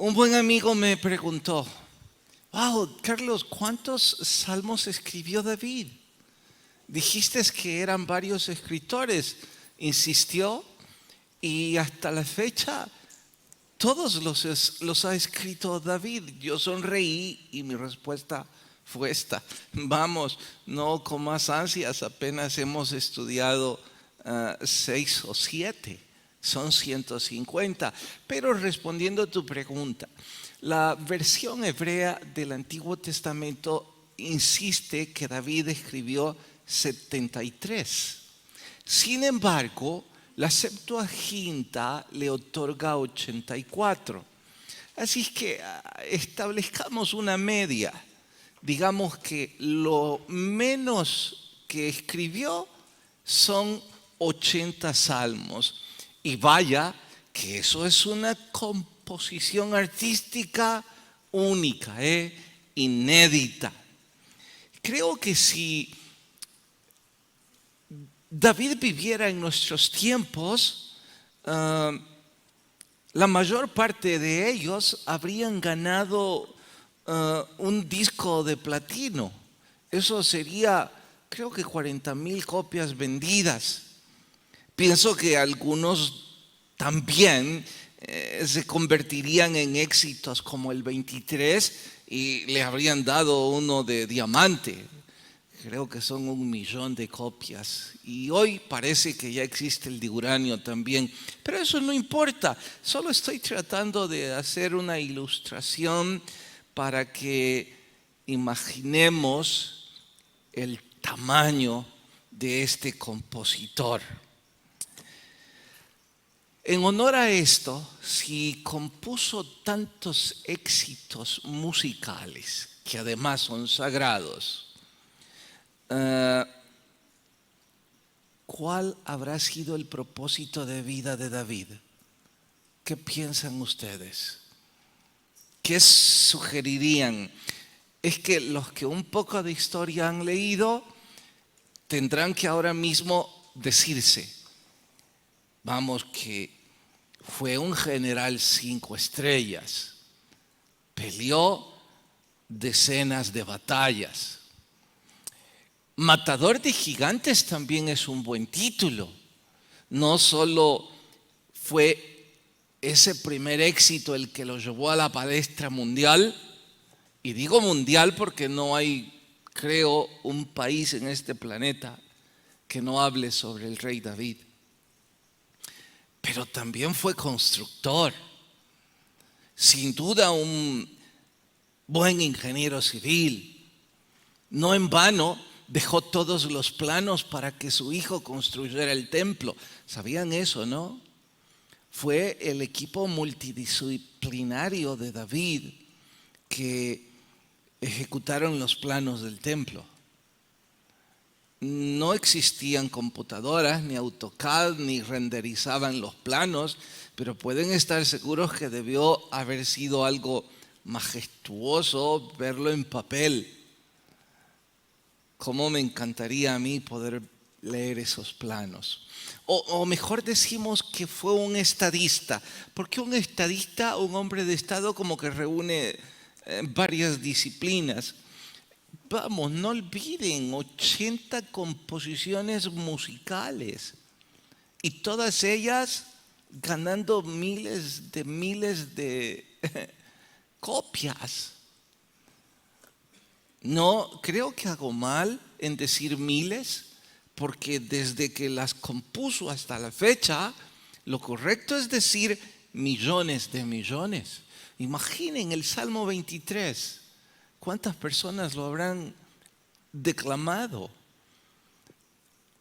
Un buen amigo me preguntó, wow, Carlos, ¿cuántos salmos escribió David? Dijiste que eran varios escritores. Insistió y hasta la fecha todos los ha escrito David. Yo sonreí y mi respuesta fue esta. Vamos, no con más ansias, apenas hemos estudiado 6 o 7. Son 150. Pero respondiendo a tu pregunta, la versión hebrea del Antiguo Testamento insiste que David escribió 73. Sin embargo, la Septuaginta le otorga 84. Así que establezcamos una media. Digamos que lo menos que escribió son 80 salmos. Y vaya que eso es una composición artística única, inédita. Creo que si David viviera en nuestros tiempos, la mayor parte de ellos habrían ganado un disco de platino. Eso sería, creo que 40,000 copias vendidas. Pienso que algunos también se convertirían en éxitos como el 23 y le habrían dado uno de diamante. Creo que son 1,000,000 de copias. Y hoy parece que ya existe el de uranio también. Pero eso no importa. Solo estoy tratando de hacer una ilustración para que imaginemos el tamaño de este compositor. En honor a esto, si compuso tantos éxitos musicales, que además son sagrados, ¿cuál habrá sido el propósito de vida de David? ¿Qué piensan ustedes? ¿Qué sugerirían? Es que los que un poco de historia han leído tendrán que ahora mismo decirse, vamos, que fue un general 5 estrellas, peleó decenas de batallas. Matador de gigantes también es un buen título. No solo fue ese primer éxito el que lo llevó a la palestra mundial, y digo mundial porque no hay, creo, un país en este planeta que no hable sobre el rey David. Pero también fue constructor. Sin duda un buen ingeniero civil. No en vano dejó todos los planos para que su hijo construyera el templo. ¿Sabían eso, no? Fue el equipo multidisciplinario de David que ejecutaron los planos del templo. No existían computadoras, ni AutoCAD, ni renderizaban los planos, pero pueden estar seguros que debió haber sido algo majestuoso verlo en papel. Cómo me encantaría a mí poder leer esos planos. O mejor decimos que fue un estadista, porque un estadista, un hombre de Estado, como que reúne varias disciplinas. Vamos, no olviden, 80 composiciones musicales y todas ellas ganando miles de copias. No, creo que hago mal en decir miles, porque desde que las compuso hasta la fecha, lo correcto es decir millones de millones. Imaginen el Salmo 23. ¿Cuántas personas lo habrán declamado?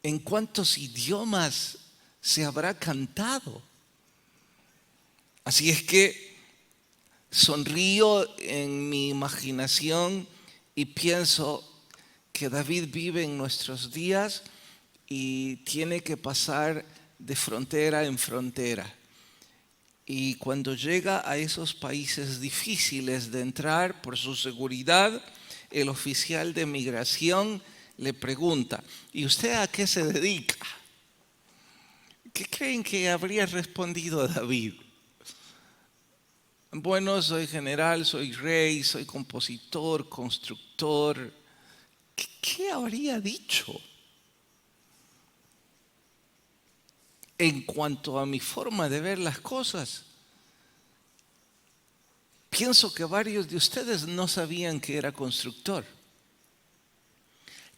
¿En cuántos idiomas se habrá cantado? Así es que sonrío en mi imaginación y pienso que David vive en nuestros días y tiene que pasar de frontera en frontera. Y cuando llega a esos países difíciles de entrar por su seguridad, el oficial de migración le pregunta, ¿y usted a qué se dedica? ¿Qué creen que habría respondido David? Bueno, soy general, soy rey, soy compositor, constructor. ¿Qué habría dicho? En cuanto a mi forma de ver las cosas, pienso que varios de ustedes no sabían que era constructor.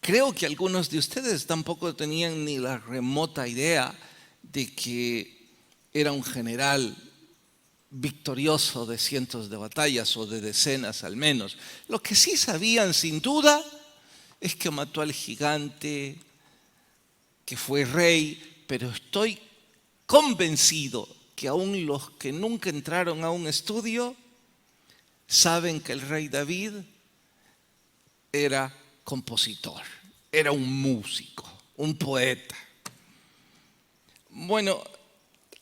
Creo que algunos de ustedes tampoco tenían ni la remota idea de que era un general victorioso de cientos de batallas o de decenas al menos. Lo que sí sabían sin duda es que mató al gigante, que fue rey, pero estoy convencido que aún los que nunca entraron a un estudio saben que el rey David era compositor, era un músico, un poeta. Bueno,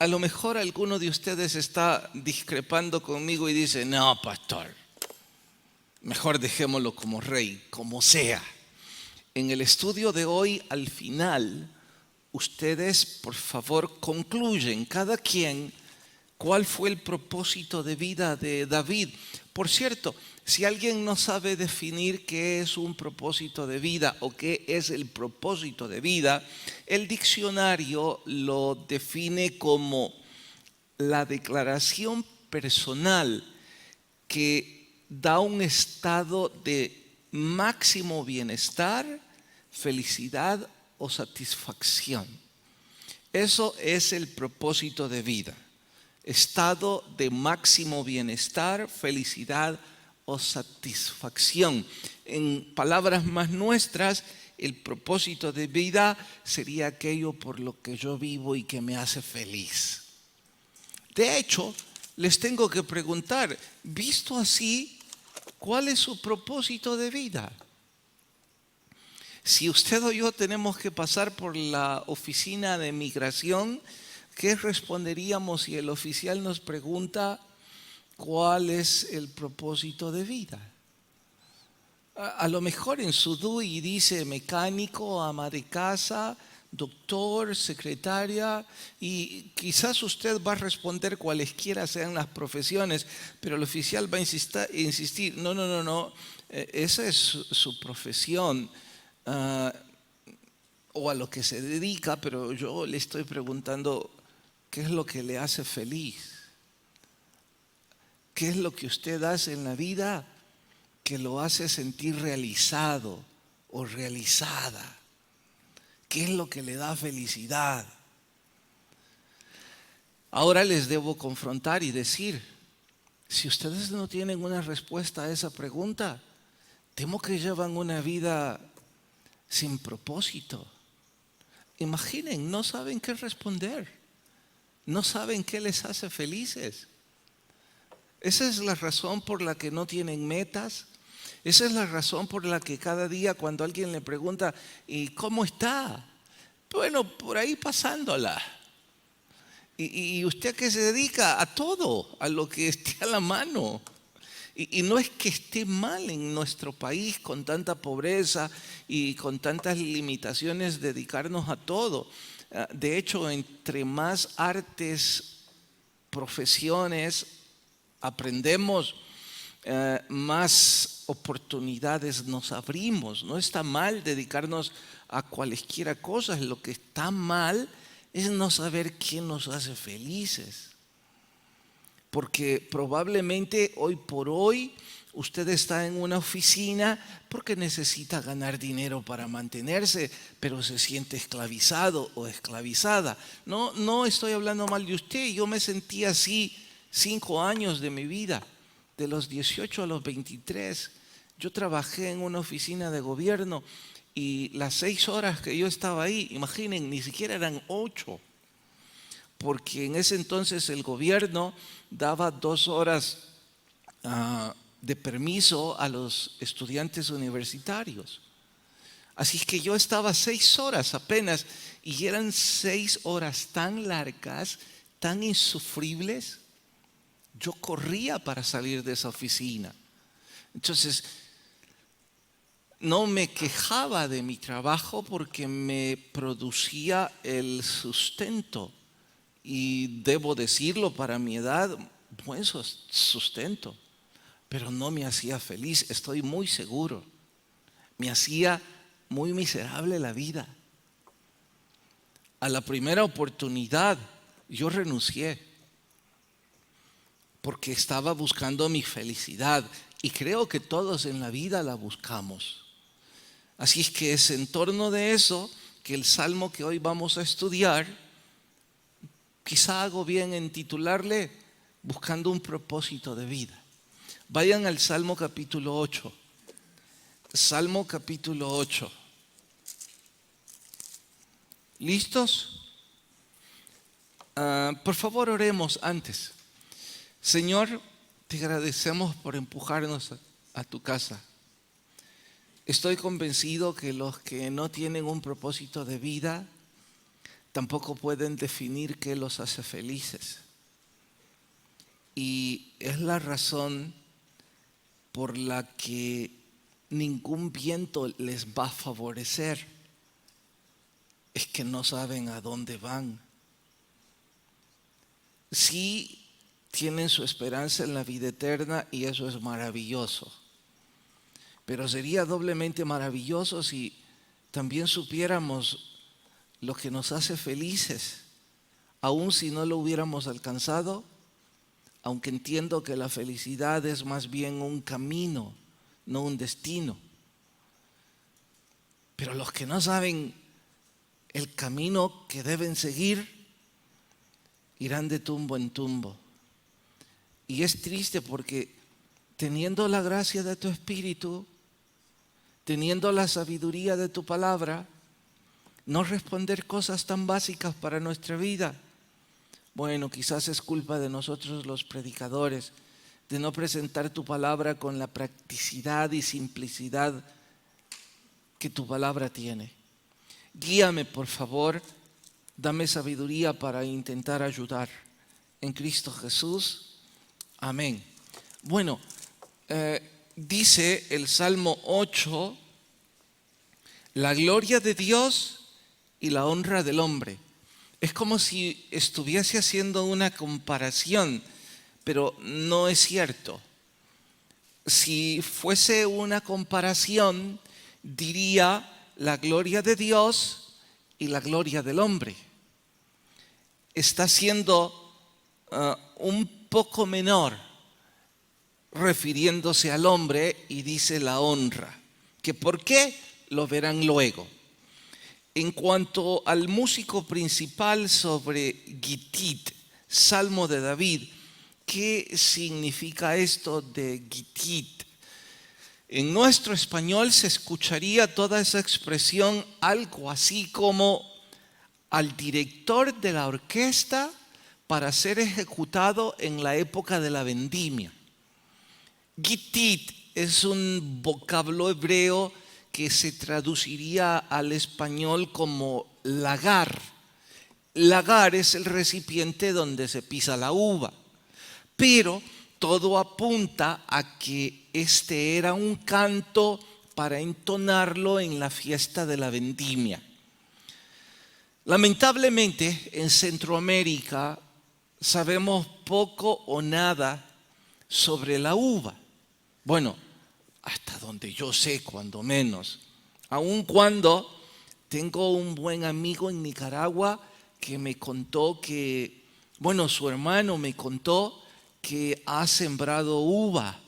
a lo mejor alguno de ustedes está discrepando conmigo y dice, no, pastor, mejor dejémoslo como rey, como sea. En el estudio de hoy, al final, ustedes, por favor, concluyen cada quien cuál fue el propósito de vida de David. Por cierto, si alguien no sabe definir qué es un propósito de vida o qué es el propósito de vida, el diccionario lo define como la declaración personal que da un estado de máximo bienestar, felicidad o satisfacción. Eso es el propósito de vida. Estado de máximo bienestar, felicidad o satisfacción. En palabras más nuestras, el propósito de vida sería aquello por lo que yo vivo y que me hace feliz. De hecho, les tengo que preguntar, visto así, ¿cuál es su propósito de vida? Si usted o yo tenemos que pasar por la oficina de migración, ¿qué responderíamos si el oficial nos pregunta cuál es el propósito de vida? A lo mejor en su DUI dice mecánico, ama de casa, doctor, secretaria, y quizás usted va a responder cualesquiera sean las profesiones, pero el oficial va a insistir, no, esa es su profesión. O a lo que se dedica, pero yo le estoy preguntando qué es lo que le hace feliz, qué es lo que usted hace en la vida que lo hace sentir realizado o realizada, qué es lo que le da felicidad. Ahora les debo confrontar y decir, si ustedes no tienen una respuesta a esa pregunta, temo que llevan una vida sin propósito. Imaginen, no saben qué responder, no saben qué les hace felices. Esa es la razón por la que no tienen metas. Esa es la razón por la que cada día cuando alguien le pregunta, ¿y cómo está? Bueno, por ahí pasándola. ¿Y usted a qué se dedica? A todo, a lo que esté a la mano. Y no es que esté mal en nuestro país con tanta pobreza y con tantas limitaciones dedicarnos a todo. De hecho, entre más artes, profesiones aprendemos, más oportunidades nos abrimos. No está mal dedicarnos a cualesquiera cosas. Lo que está mal es no saber qué nos hace felices. Porque probablemente hoy por hoy usted está en una oficina porque necesita ganar dinero para mantenerse, pero se siente esclavizado o esclavizada. No estoy hablando mal de usted, yo me sentí así 5 años de mi vida, de los 18 a los 23. Yo trabajé en una oficina de gobierno y las 6 horas que yo estaba ahí, imaginen, ni siquiera eran 8. Porque en ese entonces el gobierno daba 2 horas de permiso a los estudiantes universitarios. Así que yo estaba 6 horas apenas y eran 6 horas tan largas, tan insufribles. Yo corría para salir de esa oficina. Entonces, no me quejaba de mi trabajo porque me producía el sustento. Y debo decirlo, para mi edad, buen sustento, pero no me hacía feliz, estoy muy seguro. Me hacía muy miserable la vida. A la primera oportunidad yo renuncié porque estaba buscando mi felicidad y creo que todos en la vida la buscamos. Así es que es en torno de eso que el salmo que hoy vamos a estudiar, quizá hago bien en titularle Buscando un propósito de vida. Vayan al Salmo capítulo 8. Salmo capítulo 8. ¿Listos? Por favor, oremos antes. Señor, te agradecemos por empujarnos a tu casa. Estoy convencido que los que no tienen un propósito de vida tampoco pueden definir qué los hace felices. Y es la razón por la que ningún viento les va a favorecer. Es que no saben a dónde van. Sí tienen su esperanza en la vida eterna y eso es maravilloso. Pero sería doblemente maravilloso si también supiéramos lo que nos hace felices, aun si no lo hubiéramos alcanzado, aunque entiendo que la felicidad es más bien un camino, no un destino. Pero los que no saben el camino que deben seguir, irán de tumbo en tumbo. Y es triste porque teniendo la gracia de tu Espíritu, teniendo la sabiduría de tu palabra, no responder cosas tan básicas para nuestra vida. Bueno, quizás es culpa de nosotros los predicadores, de no presentar tu palabra con la practicidad y simplicidad que tu palabra tiene. Guíame, por favor, dame sabiduría para intentar ayudar. En Cristo Jesús, amén. Bueno, dice el Salmo 8, la gloria de Dios y la honra del hombre. Es como si estuviese haciendo una comparación, pero no es cierto. Si fuese una comparación, diría la gloria de Dios y la gloria del hombre. Está siendo un poco menor, refiriéndose al hombre, y dice la honra. ¿Que por qué? Lo verán luego. En cuanto al músico principal sobre Gittit, Salmo de David, ¿qué significa esto de Gittit? En nuestro español se escucharía toda esa expresión algo así como al director de la orquesta para ser ejecutado en la época de la vendimia. Gittit es un vocablo hebreo que se traduciría al español como lagar. Lagar es el recipiente donde se pisa la uva, pero todo apunta a que este era un canto para entonarlo en la fiesta de la vendimia. Lamentablemente, en Centroamérica sabemos poco o nada sobre la uva. Bueno, hasta donde yo sé, cuando menos. Aun cuando tengo un buen amigo en Nicaragua que me contó que, su hermano me contó que ha sembrado uva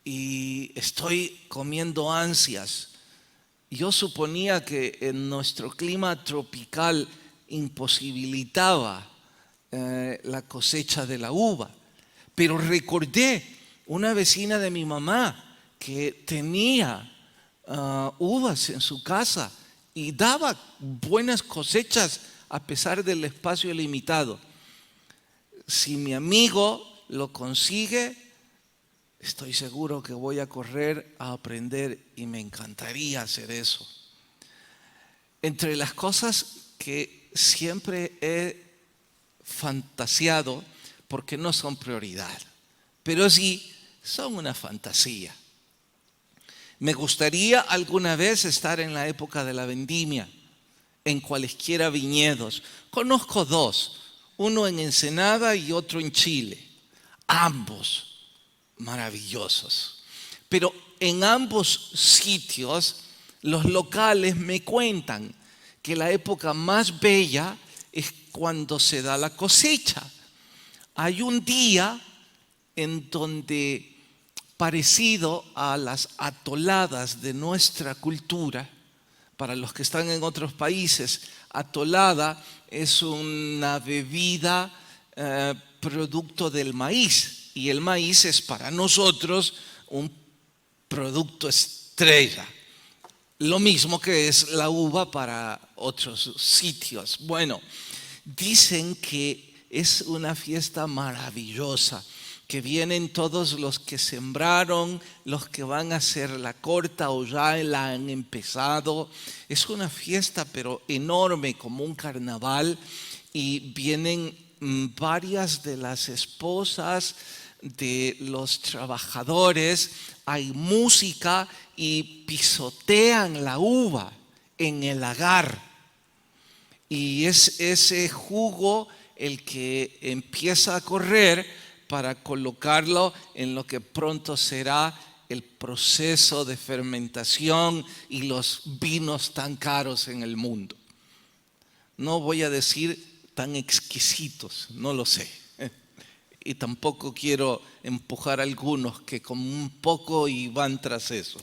y estoy comiendo ansias. Yo suponía que en nuestro clima tropical imposibilitaba la cosecha de la uva, pero recordé una vecina de mi mamá que tenía uvas en su casa y daba buenas cosechas a pesar del espacio limitado. Si mi amigo lo consigue, estoy seguro que voy a correr a aprender y me encantaría hacer eso. Entre las cosas que siempre he fantaseado, porque no son prioridad, pero sí son una fantasía. Me gustaría alguna vez estar en la época de la vendimia, en cualesquiera viñedos. Conozco dos, uno en Ensenada y otro en Chile. ambos maravillosos. Pero en ambos sitios, los locales me cuentan que la época más bella es cuando se da la cosecha. Hay un día en donde, parecido a las atoladas de nuestra cultura, para los que están en otros países, atolada es una bebida producto del maíz, y el maíz es para nosotros un producto estrella. Lo mismo que es la uva para otros sitios. Bueno, dicen que es una fiesta maravillosa, que vienen todos los que sembraron, los que van a hacer la corta o ya la han empezado. Es una fiesta pero enorme, como un carnaval, y vienen varias de las esposas de los trabajadores, hay música y pisotean la uva en el lagar. Y es ese jugo el que empieza a correr para colocarlo en lo que pronto será el proceso de fermentación y los vinos tan caros en el mundo. No voy a decir tan exquisitos, no lo sé. Y tampoco quiero empujar a algunos que con un poco y van tras eso.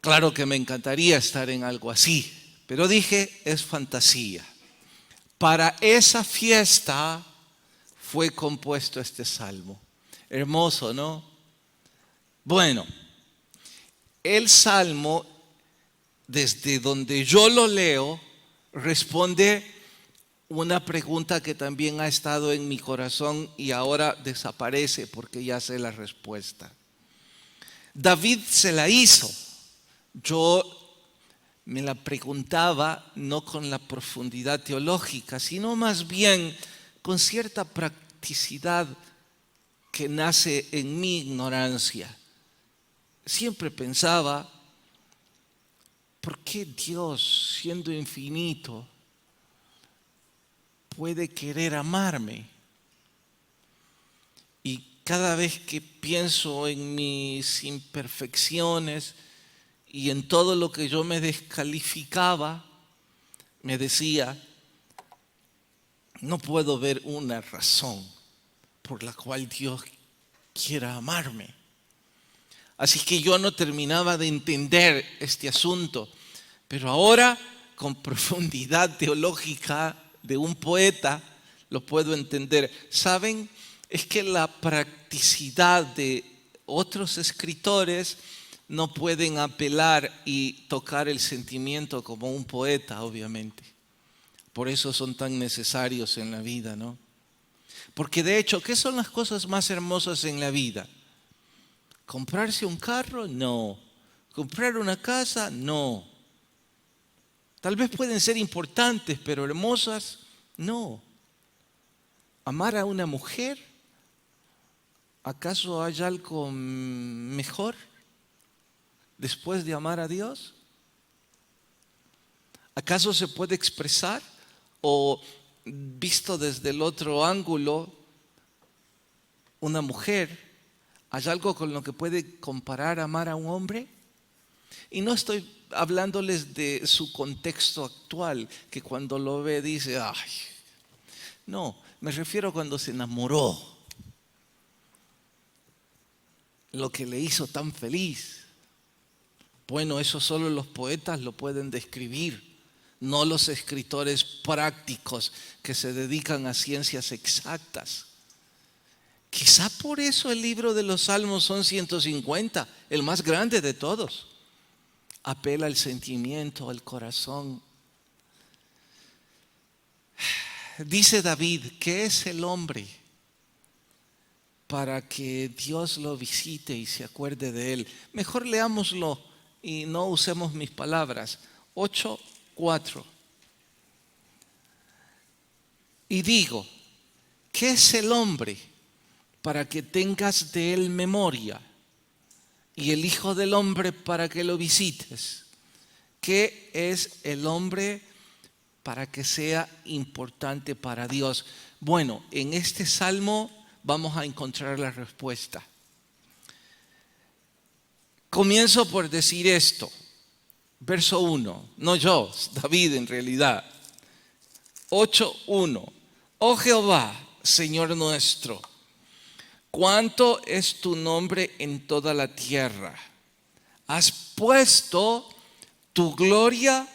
Claro que me encantaría estar en algo así, pero dije, es fantasía. Para esa fiesta fue compuesto este salmo. Hermoso, ¿no? Bueno, el salmo, desde donde yo lo leo, responde una pregunta que también ha estado en mi corazón y ahora desaparece porque ya sé la respuesta. David se la hizo. Yo me la preguntaba no con la profundidad teológica, sino más bien con cierta practicidad que nace en mi ignorancia. Siempre pensaba, ¿por qué Dios, siendo infinito, puede querer amarme? Y cada vez que pienso en mis imperfecciones y en todo lo que yo me descalificaba, me decía, no puedo ver una razón por la cual Dios quiera amarme. Así que yo no terminaba de entender este asunto, pero ahora, con profundidad teológica de un poeta, lo puedo entender. ¿Saben? Es que la practicidad de otros escritores no pueden apelar y tocar el sentimiento como un poeta, obviamente. Por eso son tan necesarios en la vida, ¿no? Porque de hecho, ¿qué son las cosas más hermosas en la vida? ¿Comprarse un carro? No. ¿Comprar una casa? No. Tal vez pueden ser importantes, pero hermosas, no. ¿Amar a una mujer? ¿Acaso hay algo mejor después de amar a Dios? ¿Acaso se puede expresar? O visto desde el otro ángulo, una mujer, ¿hay algo con lo que puede comparar amar a un hombre? Y no estoy hablándoles de su contexto actual, que cuando lo ve dice, ay, no, me refiero a cuando se enamoró, lo que le hizo tan feliz. Bueno, eso solo los poetas lo pueden describir, no los escritores prácticos que se dedican a ciencias exactas. Quizá por eso el libro de los Salmos son 150, el más grande de todos. Apela al sentimiento, al corazón. Dice David, ¿qué es el hombre para que Dios lo visite y se acuerde de él? Mejor leámoslo y no usemos mis palabras. 8:4. Y digo, ¿qué es el hombre para que tengas de él memoria? Y el Hijo del Hombre para que lo visites. ¿Qué es el hombre para que sea importante para Dios? Bueno, en este salmo vamos a encontrar la respuesta. Comienzo por decir esto. Verso 1, no yo, David en realidad. 8:1. Oh Jehová, Señor nuestro, cuánto es tu nombre en toda la tierra. Has puesto tu gloria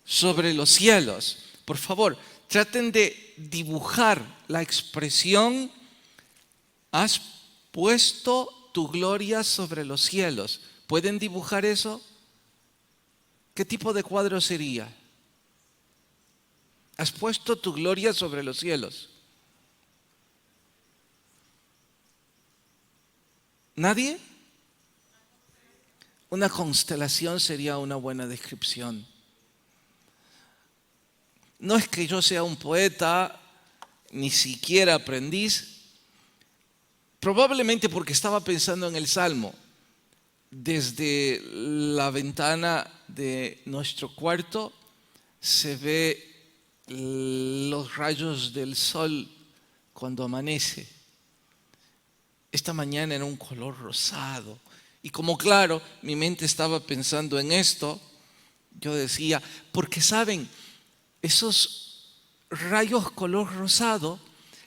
sobre los cielos. Por favor, traten de dibujar la expresión has puesto tu gloria sobre los cielos. ¿Pueden dibujar eso? ¿Qué tipo de cuadro sería? Has puesto tu gloria sobre los cielos. ¿Nadie? Una constelación sería una buena descripción. No es que yo sea un poeta, ni siquiera aprendiz, probablemente porque estaba pensando en el Salmo. Desde la ventana de nuestro cuarto se ve los rayos del sol cuando amanece. Esta mañana era un color rosado. Y como claro, mi mente estaba pensando en esto, yo decía, porque saben, esos rayos color rosado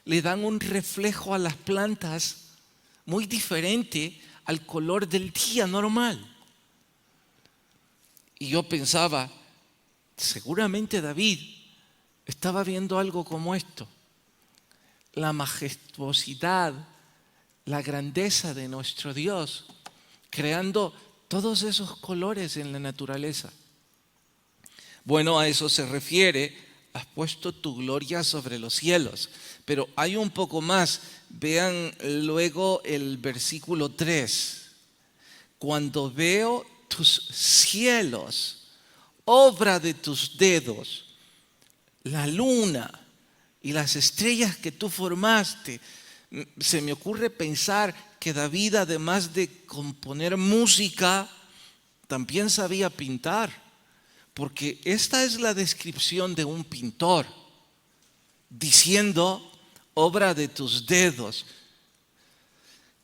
le dan un reflejo a las plantas muy diferente al color del día normal. Y yo pensaba, seguramente David estaba viendo algo como esto. La majestuosidad, la grandeza de nuestro Dios, creando todos esos colores en la naturaleza. Bueno, a eso se refiere, has puesto tu gloria sobre los cielos. Pero hay un poco más. Vean luego el versículo 3. Cuando veo tus cielos, obra de tus dedos, la luna y las estrellas que tú formaste, se me ocurre pensar que David, además de componer música, también sabía pintar, porque esta es la descripción de un pintor, diciendo, obra de tus dedos,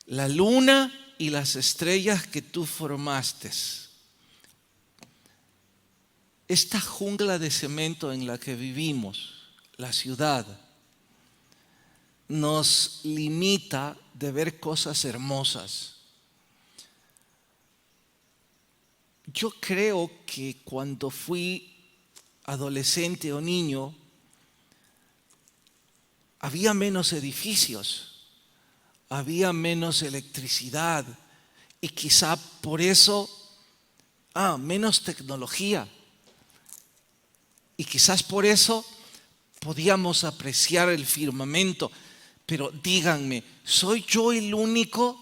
la luna y las estrellas que tú formaste. Esta jungla de cemento en la que vivimos, la ciudad, nos limita de ver cosas hermosas. Yo creo que cuando fui adolescente o niño, había menos edificios, había menos electricidad y quizá por eso, menos tecnología. Y quizás por eso podíamos apreciar el firmamento. Pero díganme, ¿soy yo el único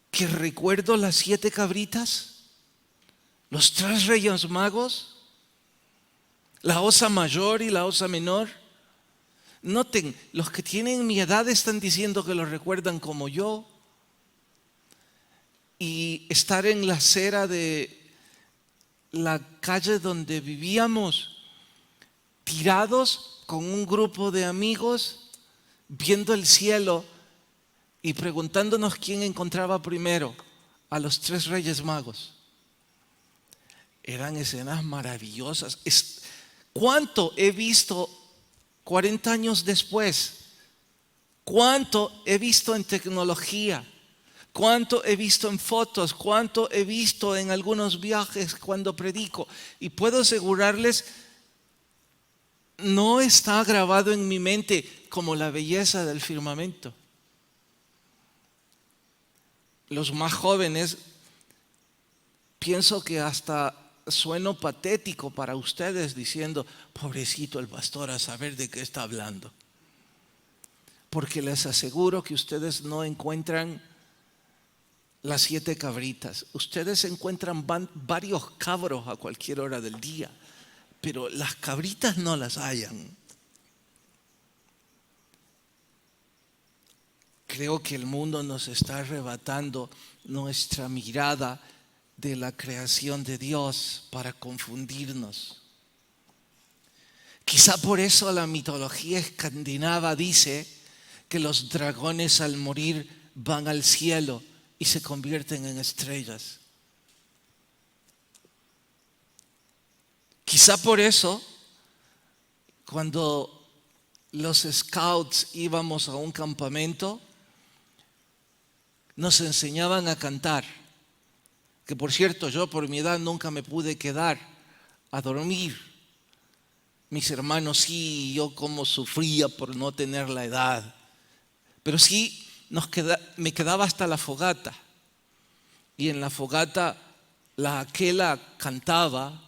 que recuerdo las 7 cabritas? ¿Los 3 reyes magos? ¿La osa mayor y la osa menor? Noten, los que tienen mi edad están diciendo que lo recuerdan como yo. Y estar en la acera de la calle donde vivíamos, tirados con un grupo de amigos, viendo el cielo y preguntándonos quién encontraba primero a los 3 reyes magos. Eran escenas maravillosas. ¿Cuánto he visto 40 años después? ¿Cuánto he visto en tecnología? ¿Cuánto he visto en fotos? ¿Cuánto he visto en algunos viajes cuando predico? Y puedo asegurarles, no está grabado en mi mente como la belleza del firmamento. Los más jóvenes, pienso que hasta sueno patético para ustedes diciendo, pobrecito el pastor, a saber de qué está hablando. Porque les aseguro que ustedes no encuentran las 7 cabritas. Ustedes encuentran varios cabros a cualquier hora del día, pero las cabritas no las hallan. Creo que el mundo nos está arrebatando nuestra mirada de la creación de Dios para confundirnos. Quizá por eso la mitología escandinava dice que los dragones al morir van al cielo y se convierten en estrellas. Quizá por eso, cuando los scouts íbamos a un campamento, nos enseñaban a cantar. Que por cierto, yo por mi edad nunca me pude quedar a dormir. Mis hermanos sí, y yo como sufría por no tener la edad. Pero sí me quedaba hasta la fogata. Y en la fogata la aquela cantaba: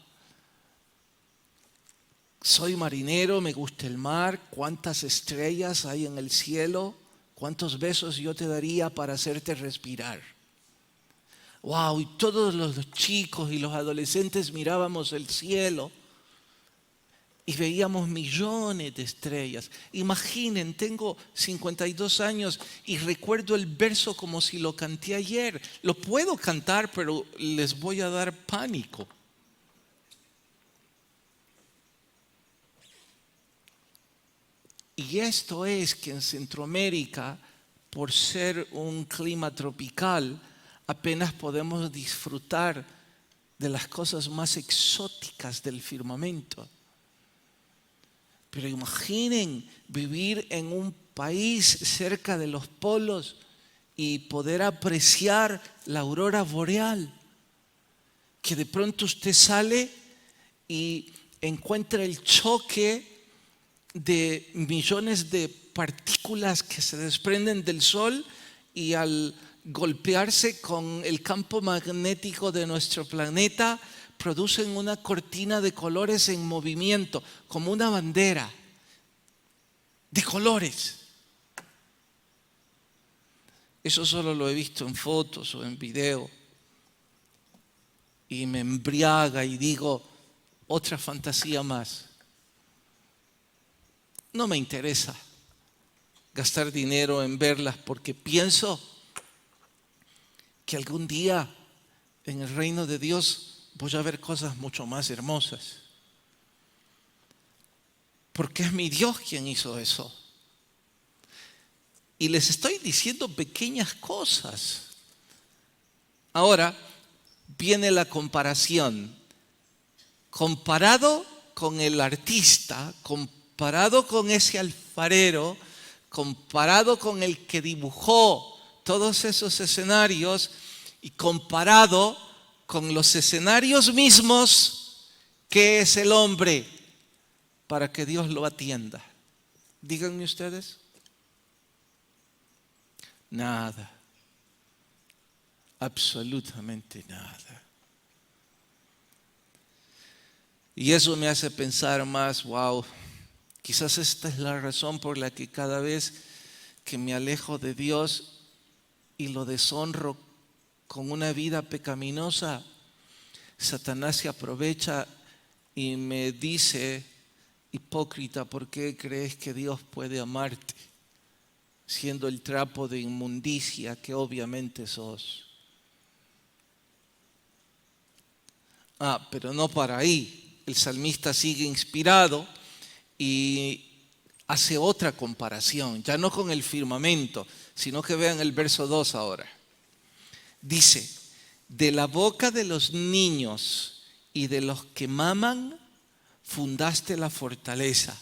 soy marinero, me gusta el mar, cuántas estrellas hay en el cielo, cuántos besos yo te daría para hacerte respirar. Wow, y todos los chicos y los adolescentes mirábamos el cielo y veíamos millones de estrellas. Imaginen, tengo 52 años y recuerdo el verso como si lo canté ayer. Lo puedo cantar, pero les voy a dar pánico. Y esto es que en Centroamérica, por ser un clima tropical, apenas podemos disfrutar de las cosas más exóticas del firmamento. Pero imaginen vivir en un país cerca de los polos y poder apreciar la aurora boreal. Que de pronto usted sale y encuentra el choque de millones de partículas que se desprenden del Sol y al golpearse con el campo magnético de nuestro planeta producen una cortina de colores en movimiento, como una bandera de colores. Eso solo lo he visto en fotos o en video y me embriaga y digo, otra fantasía más. No me interesa gastar dinero en verlas porque pienso que algún día en el reino de Dios voy a ver cosas mucho más hermosas. Porque es mi Dios quien hizo eso. Y les estoy diciendo pequeñas cosas. Ahora viene la comparación. Comparado con el artista, comparado con ese alfarero, comparado con el que dibujó todos esos escenarios y comparado con los escenarios mismos, ¿qué es el hombre para que Dios lo atienda? Díganme ustedes. Nada. Absolutamente nada. Y eso me hace pensar más, wow, quizás esta es la razón por la que cada vez que me alejo de Dios y lo deshonro con una vida pecaminosa, Satanás se aprovecha y me dice, hipócrita, ¿por qué crees que Dios puede amarte siendo el trapo de inmundicia que obviamente sos? Pero no para ahí. El salmista sigue inspirado y hace otra comparación, ya no con el firmamento, sino que vean el verso 2 ahora. Dice, de la boca de los niños y de los que maman, fundaste la fortaleza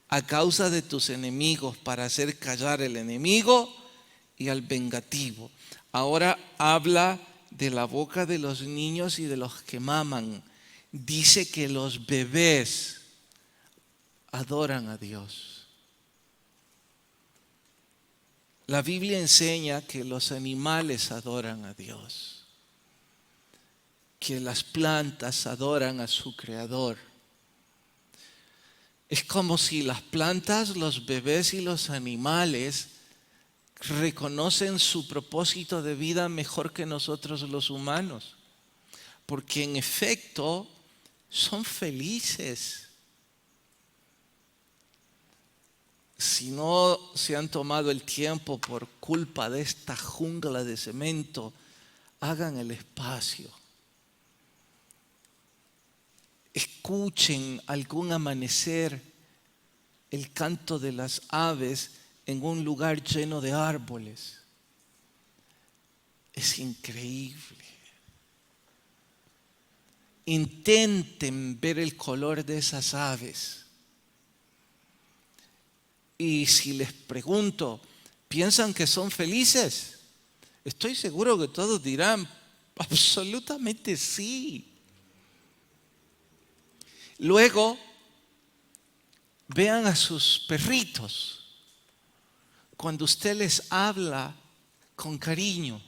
a causa de tus enemigos para hacer callar el enemigo y al vengativo. Ahora habla de la boca de los niños y de los que maman. Dice que los bebés adoran a Dios. La Biblia enseña que los animales adoran a Dios, que las plantas adoran a su Creador. Es como si las plantas, los bebés y los animales reconocen su propósito de vida mejor que nosotros los humanos, porque en efecto son felices. Si no se han tomado el tiempo por culpa de esta jungla de cemento, hagan el espacio. escuchen algún amanecer el canto de las aves en un lugar lleno de árboles. Es increíble. Intenten ver el color de esas aves. Y si les pregunto, ¿piensan que son felices? Estoy seguro que todos dirán, absolutamente sí. Luego, vean a sus perritos. Cuando usted les habla con cariño,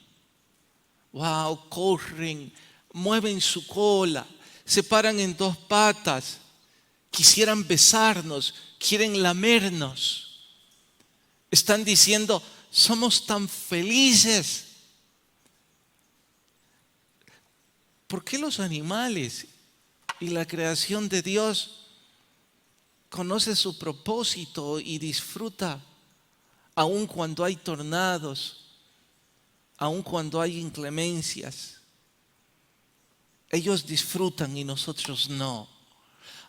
wow, corren, mueven su cola, se paran en dos patas, quisieran besarnos, quieren lamernos. Están diciendo, somos tan felices. ¿Por qué los animales y la creación de Dios conoce su propósito y disfruta aun cuando hay tornados, aun cuando hay inclemencias? Ellos disfrutan y nosotros no.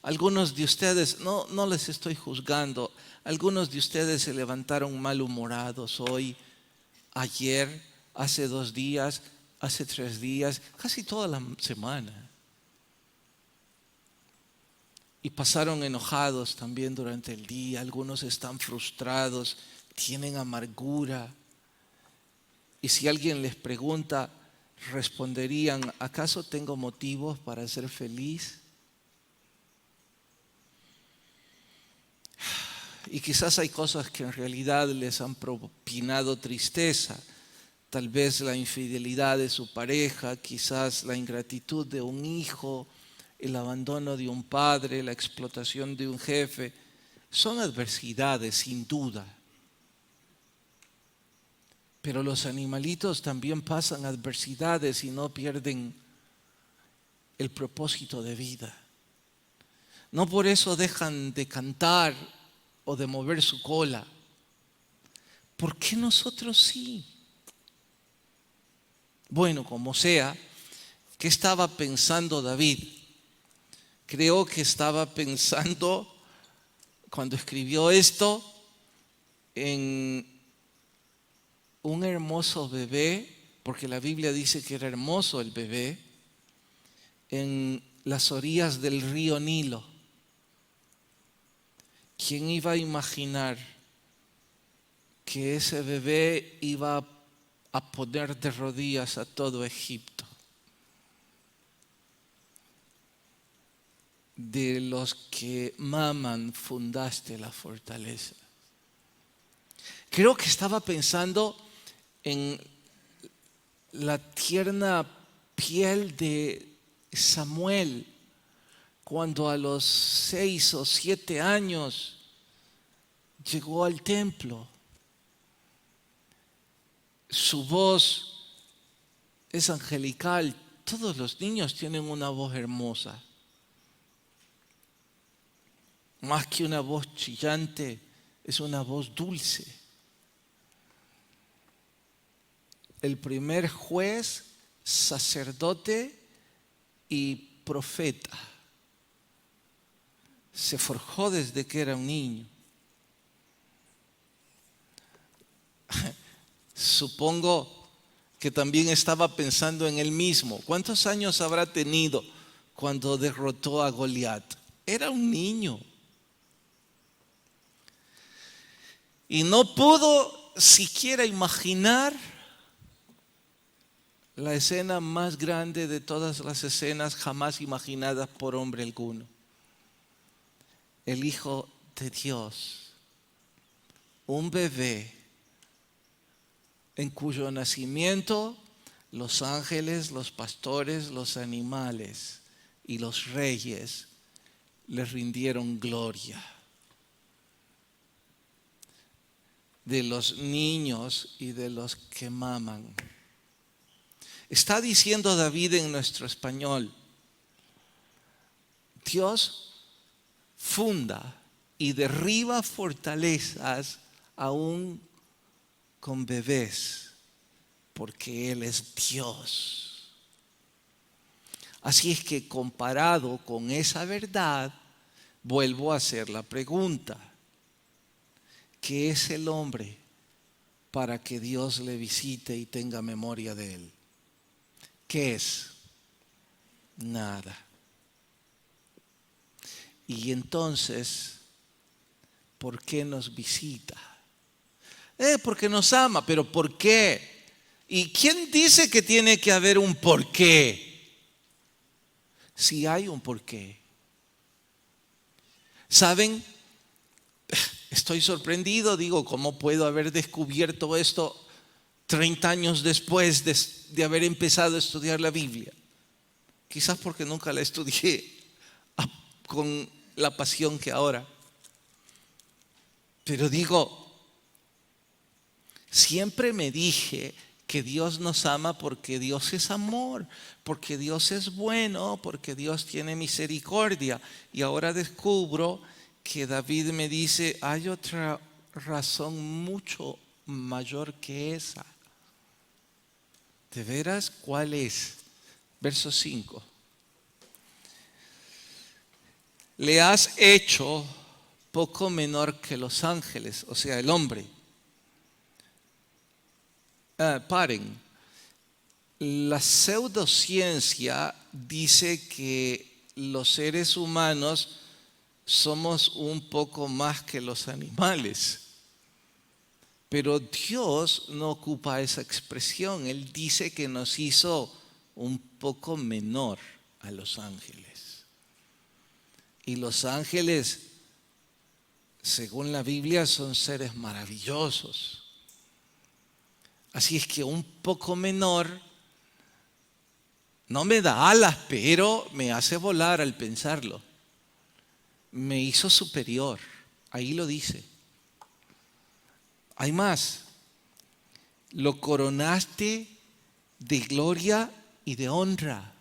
Algunos de ustedes, no les estoy juzgando, algunos de ustedes se levantaron malhumorados hoy, ayer, hace 2 días, hace 3 días, casi toda la semana. Y pasaron enojados también durante el día. Algunos están frustrados, tienen amargura. Y si alguien les pregunta, responderían, ¿acaso tengo motivos para ser feliz? Y quizás hay cosas que en realidad les han propinado tristeza. Tal vez la infidelidad de su pareja, quizás la ingratitud de un hijo, el abandono de un padre, la explotación de un jefe. Son adversidades, sin duda. Pero los animalitos también pasan adversidades y no pierden el propósito de vida. No por eso dejan de cantar o de mover su cola. ¿Por qué nosotros sí? Bueno, como sea, ¿qué estaba pensando David? Creo que estaba pensando, cuando escribió esto, en un hermoso bebé, porque la Biblia dice que era hermoso el bebé, en las orillas del río Nilo. ¿Quién iba a imaginar que ese bebé iba a poner de rodillas a todo Egipto? De los que maman fundaste la fortaleza. Creo que estaba pensando en la tierna piel de Samuel cuando a los 6 o 7 años llegó al templo. Su voz es angelical. Todos los niños tienen una voz hermosa. Más que una voz chillante, es una voz dulce. El primer juez, sacerdote y profeta. Se forjó desde que era un niño. Supongo que también estaba pensando en él mismo. ¿Cuántos años habrá tenido cuando derrotó a Goliat? Era un niño. Y no pudo siquiera imaginar la escena más grande de todas las escenas jamás imaginadas por hombre alguno. El Hijo de Dios, un bebé en cuyo nacimiento los ángeles, los pastores, los animales y los reyes le rindieron gloria. De los niños y de los que maman. Está diciendo David en nuestro español, Dios funda y derriba fortalezas aún con bebés, porque Él es Dios. Así es que comparado con esa verdad, vuelvo a hacer la pregunta: ¿qué es el hombre para que Dios le visite y tenga memoria de él? ¿Qué es? Nada. Y entonces, ¿por qué nos visita? Porque nos ama, pero ¿por qué? ¿Y quién dice que tiene que haber un por qué? Si hay un por qué. ¿Saben? Estoy sorprendido, digo, ¿cómo puedo haber descubierto esto 30 años después de haber empezado a estudiar la Biblia? Quizás porque nunca la estudié con la pasión que ahora. Pero digo, siempre me dije que Dios nos ama porque Dios es amor, porque Dios es bueno, porque Dios tiene misericordia. Y ahora descubro que David me dice, hay otra razón mucho mayor que esa. ¿De veras? ¿Cuál es? Verso 5. Le has hecho poco menor que los ángeles, o sea, el hombre. Paren. La pseudociencia dice que los seres humanos somos un poco más que los animales. Pero Dios no ocupa esa expresión. Él dice que nos hizo un poco menor a los ángeles. Y los ángeles, según la Biblia, son seres maravillosos. Así es que un poco menor no me da alas, pero me hace volar al pensarlo. Me hizo superior. Ahí lo dice. Hay más. Lo coronaste de gloria y de honra.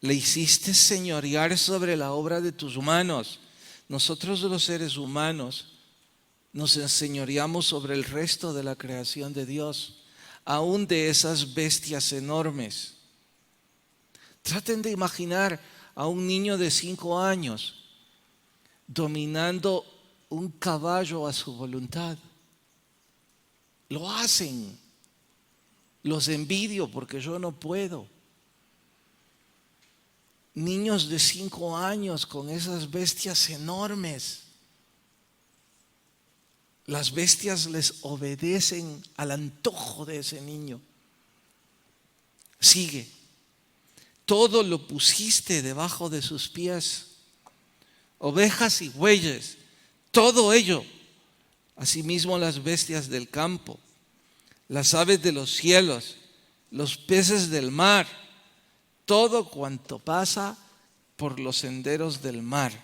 Le hiciste señorear sobre la obra de tus manos. Nosotros los seres humanos nos enseñoreamos sobre el resto de la creación de Dios, aún de esas bestias enormes. Traten de imaginar a un niño de 5 años dominando un caballo a su voluntad. Lo hacen. Los envidio porque yo no puedo. Niños de 5 años con esas bestias enormes. Las bestias les obedecen al antojo de ese niño. Sigue. Todo lo pusiste debajo de sus pies. Ovejas y bueyes, todo ello. Asimismo las bestias del campo, las aves de los cielos, los peces del mar, todo cuanto pasa por los senderos del mar.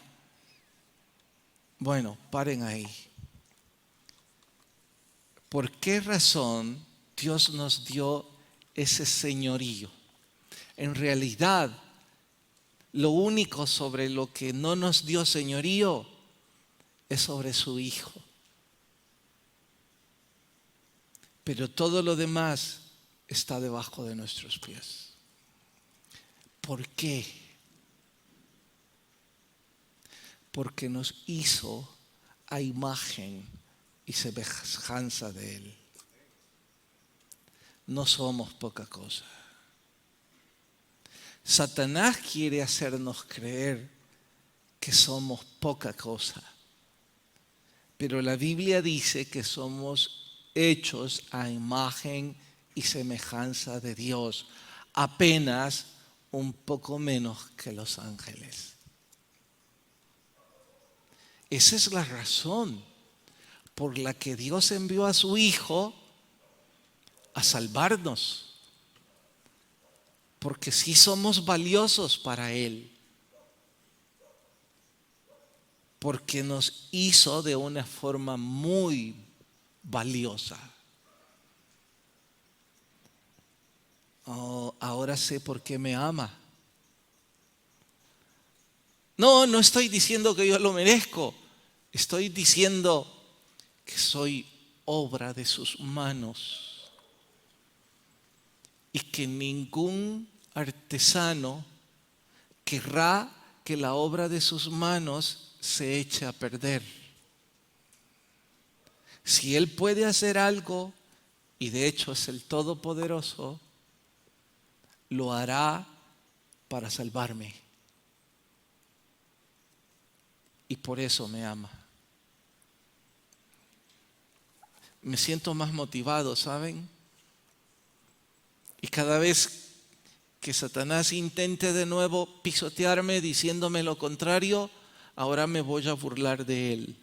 Bueno, paren ahí. ¿Por qué razón Dios nos dio ese señorío? En realidad, lo único sobre lo que no nos dio señorío es sobre su Hijo. Pero todo lo demás está debajo de nuestros pies. ¿Por qué? Porque nos hizo a imagen y semejanza de Él. No somos poca cosa. Satanás quiere hacernos creer que somos poca cosa. Pero la Biblia dice que somos hechos a imagen y semejanza de Dios, apenas un poco menos que los ángeles. Esa es la razón por la que Dios envió a su Hijo a salvarnos. Porque sí somos valiosos para Él. Porque nos hizo de una forma muy valiosa. Oh, ahora sé por qué me ama. No, no estoy diciendo que yo lo merezco. Estoy diciendo que soy obra de sus manos. Y que ningún artesano querrá que la obra de sus manos se eche a perder. Si Él puede hacer algo, y de hecho es el Todopoderoso, lo hará para salvarme. Y por eso me ama. Me siento más motivado, ¿saben? Y cada vez que Satanás intente de nuevo pisotearme diciéndome lo contrario, ahora me voy a burlar de él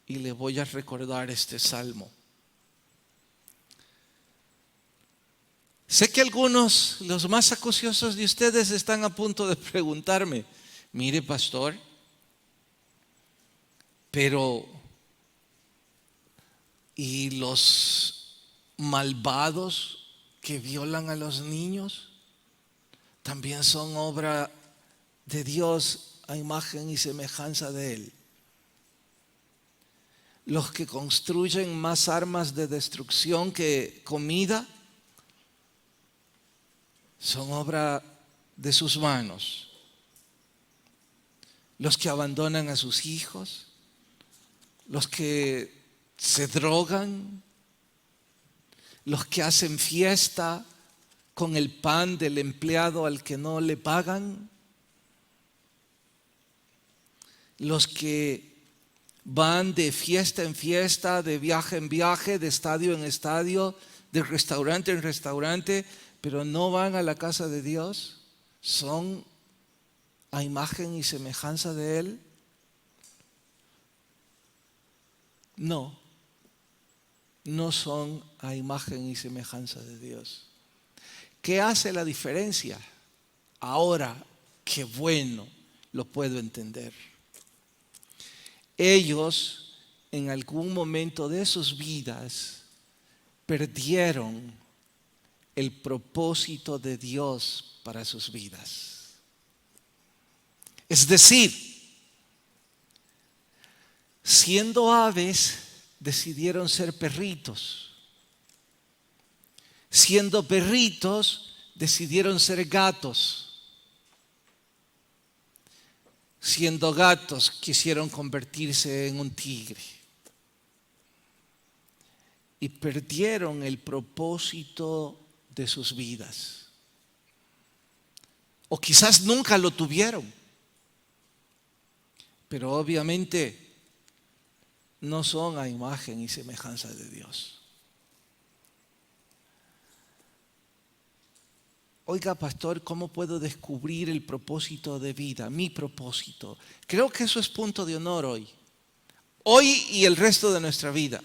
y le voy a recordar este salmo. Sé que algunos, los más acuciosos de ustedes, están a punto de preguntarme: mire, pastor, pero ¿y los malvados que violan a los niños también son obra de Dios a imagen y semejanza de Él? Los que construyen más armas de destrucción que comida son obra de sus manos. Los que abandonan a sus hijos, los que se drogan, los que hacen fiesta con el pan del empleado al que no le pagan, los que van de fiesta en fiesta, de viaje en viaje, de estadio en estadio, de restaurante en restaurante, pero no van a la casa de Dios, son a imagen y semejanza de Él. No son a imagen y semejanza de Dios. ¿Qué hace la diferencia? Ahora, qué bueno, lo puedo entender. Ellos, en algún momento de sus vidas, perdieron el propósito de Dios para sus vidas. Es decir, siendo aves, decidieron ser perritos. Siendo perritos, decidieron ser gatos. Siendo gatos, quisieron convertirse en un tigre. Y perdieron el propósito de sus vidas. O quizás nunca lo tuvieron. Pero obviamente no son a imagen y semejanza de Dios. Oiga, pastor, ¿cómo puedo descubrir el propósito de vida? Mi propósito. Creo que eso es punto de honor hoy. Hoy y el resto de nuestra vida.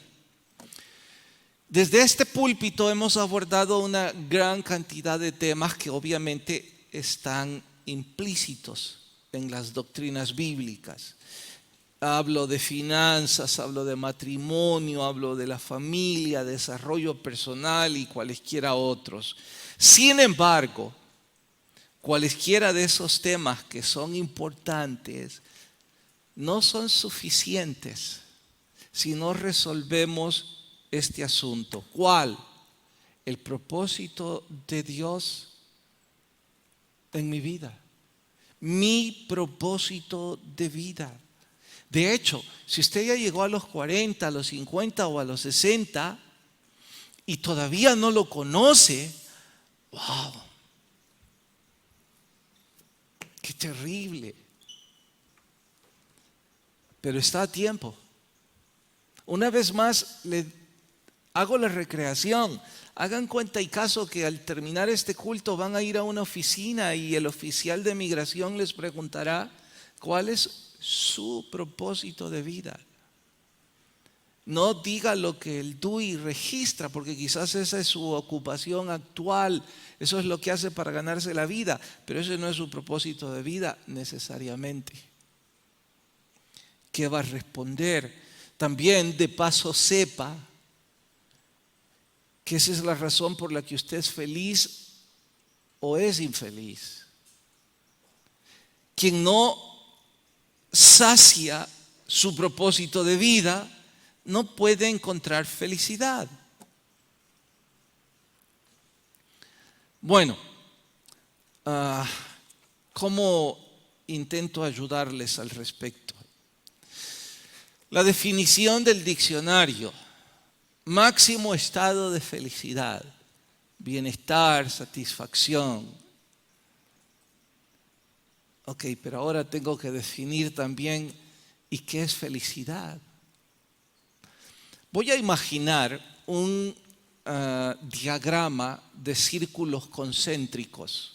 Desde este púlpito hemos abordado una gran cantidad de temas que obviamente están implícitos en las doctrinas bíblicas. Hablo de finanzas, hablo de matrimonio, hablo de la familia, desarrollo personal y cualesquiera otros. Sin embargo, cualesquiera de esos temas que son importantes no son suficientes si no resolvemos este asunto. ¿Cuál? El propósito de Dios en mi vida. Mi propósito de vida. De hecho, si usted ya llegó a los 40, a los 50 o a los 60 y todavía no lo conoce, ¡wow! ¡Qué terrible! Pero está a tiempo. Una vez más, le hago la recreación. Hagan cuenta y caso que al terminar este culto van a ir a una oficina y el oficial de migración les preguntará cuál es su propósito de vida. No diga lo que el DUI registra, porque quizás esa es su ocupación actual, eso es lo que hace para ganarse la vida, pero ese no es su propósito de vida necesariamente. ¿Qué va a responder? También de paso sepa que esa es la razón por la que usted es feliz o es infeliz. Quien no sacia su propósito de vida no puede encontrar felicidad. Bueno, ¿Cómo intento ayudarles al respecto? La definición del diccionario: máximo estado de felicidad, bienestar, satisfacción. Ok, pero ahora tengo que definir también, ¿y qué es felicidad? Voy a imaginar un diagrama de círculos concéntricos.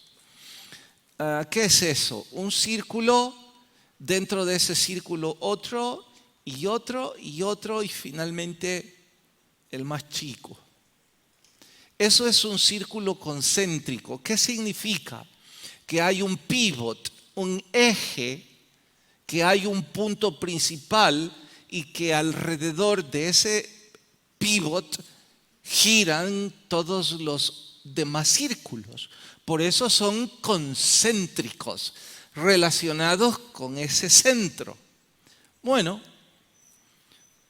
¿Qué es eso? Un círculo, dentro de ese círculo otro y otro y otro y finalmente el más chico. Eso es un círculo concéntrico. ¿Qué significa? Que hay un pivot, un eje, que hay un punto principal y que alrededor de ese pivot giran todos los demás círculos. Por eso son concéntricos, relacionados con ese centro. Bueno,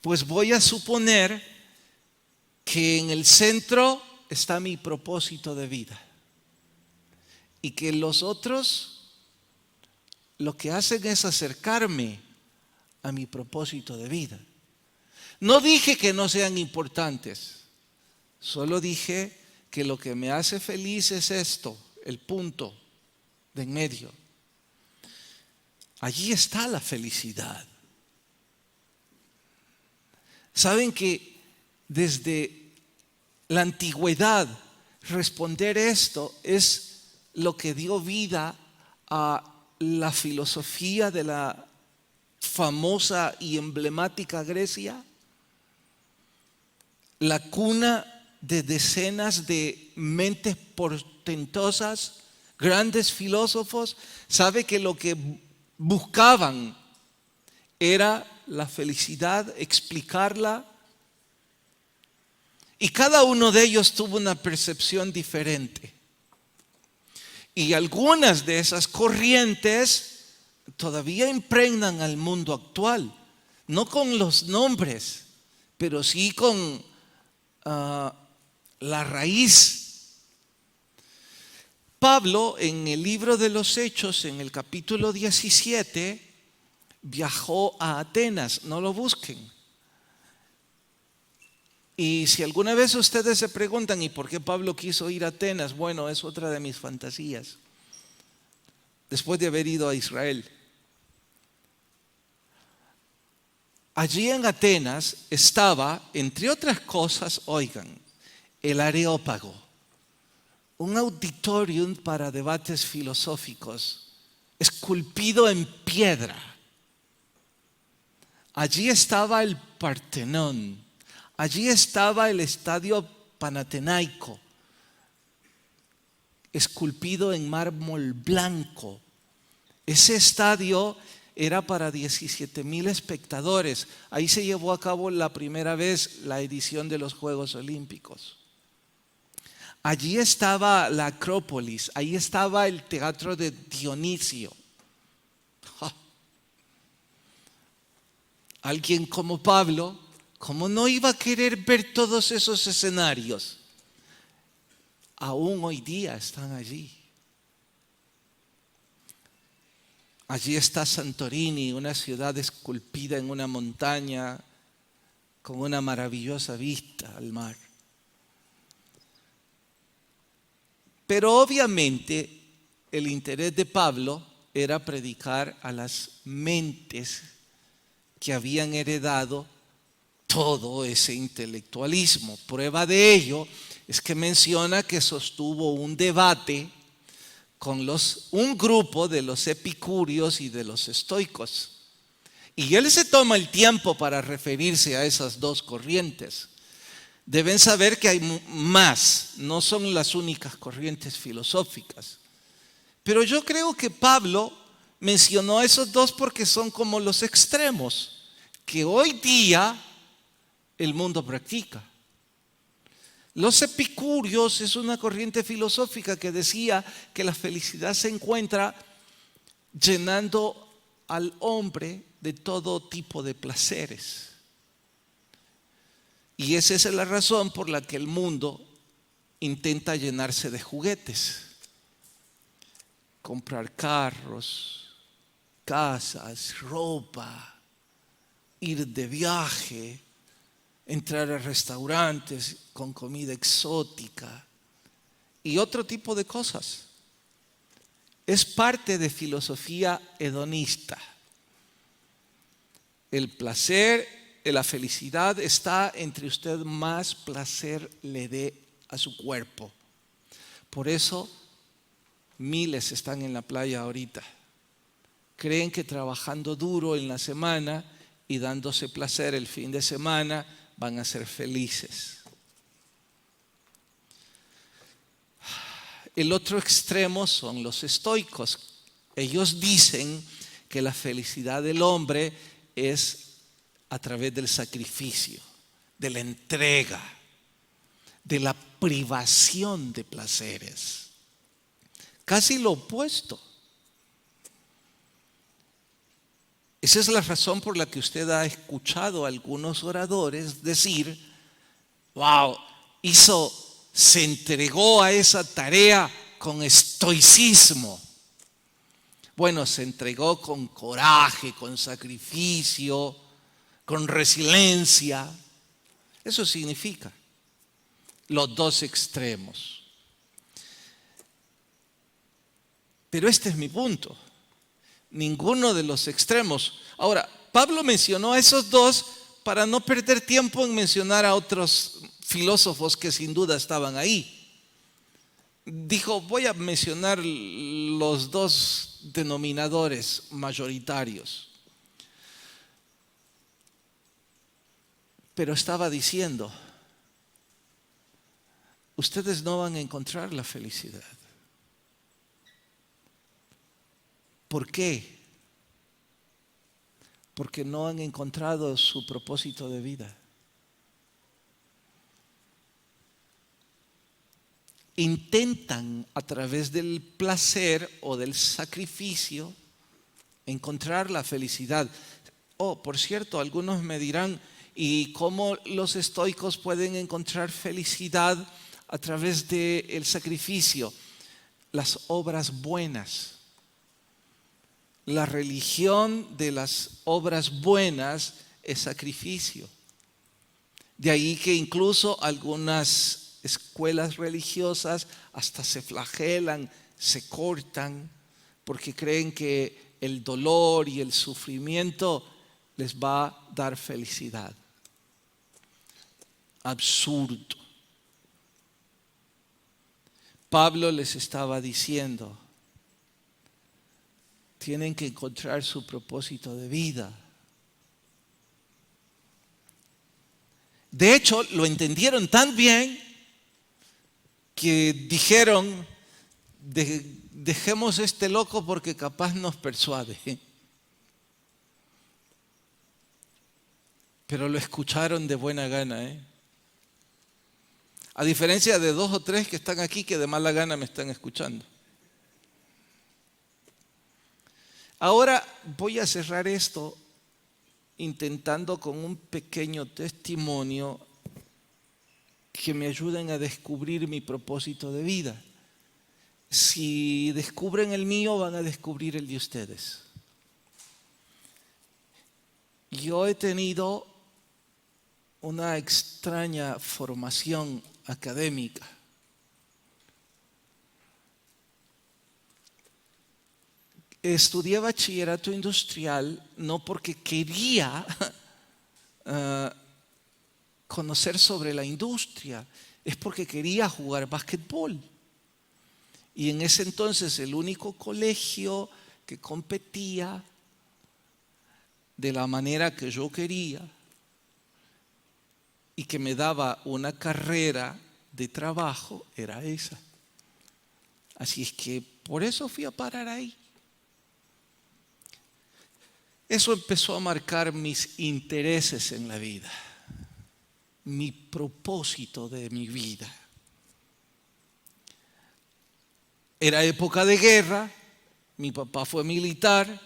pues voy a suponer que en el centro está mi propósito de vida y que los otros lo que hacen es acercarme a mi propósito de vida. No dije que no sean importantes, solo dije que lo que me hace feliz es esto, el punto de en medio. Allí está la felicidad. Saben que desde la antigüedad responder esto es lo que dio vida a la filosofía de la famosa y emblemática Grecia, la cuna de decenas de mentes portentosas, grandes filósofos. Sabe que lo que buscaban era la felicidad, explicarla, y cada uno de ellos tuvo una percepción diferente. Y algunas de esas corrientes todavía impregnan al mundo actual, no con los nombres, pero sí con la raíz. Pablo, en el libro de los Hechos, en el capítulo 17, viajó a Atenas. No lo busquen. Y si alguna vez ustedes se preguntan, ¿y por qué Pablo quiso ir a Atenas? Bueno, es otra de mis fantasías, después de haber ido a Israel. Allí en Atenas estaba, entre otras cosas, oigan, el Areópago, un auditorium para debates filosóficos, esculpido en piedra. Allí estaba el Partenón, allí estaba el estadio Panatenaico, esculpido en mármol blanco. Ese estadio era para 17,000 espectadores. Ahí se llevó a cabo la primera vez la edición de los Juegos Olímpicos. Allí estaba la Acrópolis, ahí estaba el teatro de Dionisio. Alguien como Pablo, ¿cómo no iba a querer ver todos esos escenarios? Aún hoy día están allí. Allí está Santorini, una ciudad esculpida en una montaña con una maravillosa vista al mar. Pero obviamente el interés de Pablo era predicar a las mentes que habían heredado todo ese intelectualismo. Prueba de ello es que menciona que sostuvo un debate con un grupo de los epicúreos y de los estoicos. Y él se toma el tiempo para referirse a esas dos corrientes. Deben saber que hay más, no son las únicas corrientes filosóficas. Pero yo creo que Pablo mencionó a esos dos porque son como los extremos que hoy día el mundo practica. Los epicúreos es una corriente filosófica que decía que la felicidad se encuentra llenando al hombre de todo tipo de placeres. Y esa es la razón por la que el mundo intenta llenarse de juguetes. comprar carros, casas, ropa, ir de viaje, entrar a restaurantes con comida exótica y otro tipo de cosas. Es parte de filosofía hedonista. El placer, la felicidad está entre usted más placer le dé a su cuerpo. Por eso miles están en la playa ahorita. Creen que trabajando duro en la semana y dándose placer el fin de semana van a ser felices. El otro extremo son los estoicos. Ellos dicen que la felicidad del hombre es a través del sacrificio, de la entrega, de la privación de placeres. Casi lo opuesto. Esa es la razón por la que usted ha escuchado a algunos oradores decir, wow, se entregó a esa tarea con estoicismo. Bueno, se entregó con coraje, con sacrificio, con resiliencia. Eso significa los dos extremos. Pero este es mi punto. Ninguno de los extremos. Ahora, Pablo mencionó a esos dos para no perder tiempo en mencionar a otros filósofos que sin duda estaban ahí. Dijo, voy a mencionar los dos denominadores mayoritarios. Pero estaba diciendo, ustedes no van a encontrar la felicidad. ¿Por qué? Porque no han encontrado su propósito de vida. Intentan a través del placer o del sacrificio encontrar la felicidad. Por cierto, algunos me dirán, ¿y cómo los estoicos pueden encontrar felicidad a través del sacrificio? Las obras buenas. La religión de las obras buenas es sacrificio. De ahí que incluso algunas escuelas religiosas hasta se flagelan, se cortan, porque creen que el dolor y el sufrimiento les va a dar felicidad. Absurdo. Pablo les estaba diciendo, tienen que encontrar su propósito de vida. De hecho, lo entendieron tan bien que dijeron, dejemos este loco porque capaz nos persuade. Pero lo escucharon de buena gana. A diferencia de 2 o 3 que están aquí que de mala gana me están escuchando. Ahora voy a cerrar esto intentando con un pequeño testimonio que me ayuden a descubrir mi propósito de vida. Si descubren el mío, van a descubrir el de ustedes. Yo he tenido una extraña formación académica. Estudié bachillerato industrial no porque quería conocer sobre la industria, es porque quería jugar básquetbol. Y en ese entonces el único colegio que competía de la manera que yo quería y que me daba una carrera de trabajo era esa. Así es que por eso fui a parar ahí. Eso empezó a marcar mis intereses en la vida, mi propósito de mi vida. Era época de guerra, mi papá fue militar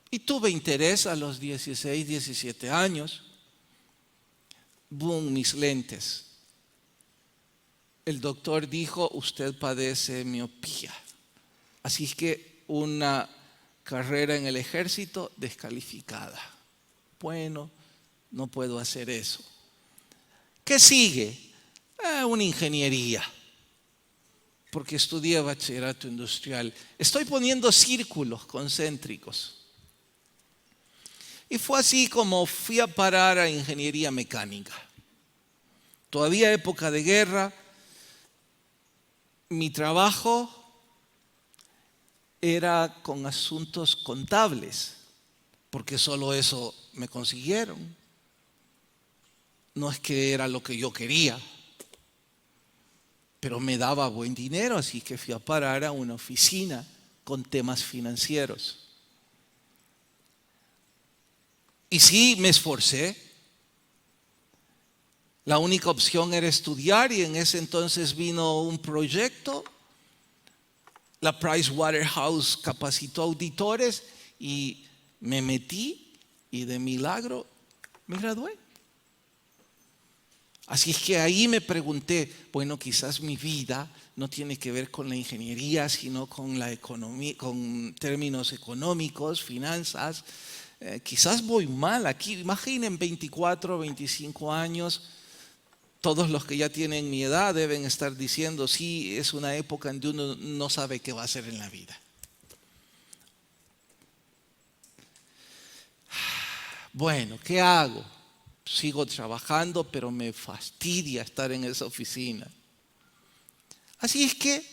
y tuve interés a los 16, 17 años. Boom, mis lentes. El doctor dijo, usted padece miopía. Así es que una carrera en el ejército descalificada. Bueno, no puedo hacer eso. ¿Qué sigue? Una ingeniería, porque estudié bachillerato industrial. Estoy poniendo círculos concéntricos. Y fue así como fui a parar a ingeniería mecánica. Todavía época de guerra, mi trabajo era con asuntos contables, porque solo eso me consiguieron. No es que era lo que yo quería, pero me daba buen dinero, así que fui a parar a una oficina con temas financieros. Y sí, me esforcé. La única opción era estudiar y en ese entonces vino un proyecto. La Pricewaterhouse capacitó auditores y me metí y de milagro me gradué. Así es que ahí me pregunté, bueno, quizás mi vida no tiene que ver con la ingeniería, sino con la economía, con términos económicos, finanzas. Quizás voy mal aquí. Imaginen 24, 25 años. Todos los que ya tienen mi edad deben estar diciendo, sí, es una época en que uno no sabe qué va a hacer en la vida. Bueno, ¿qué hago? Sigo trabajando, pero me fastidia estar en esa oficina. Así es que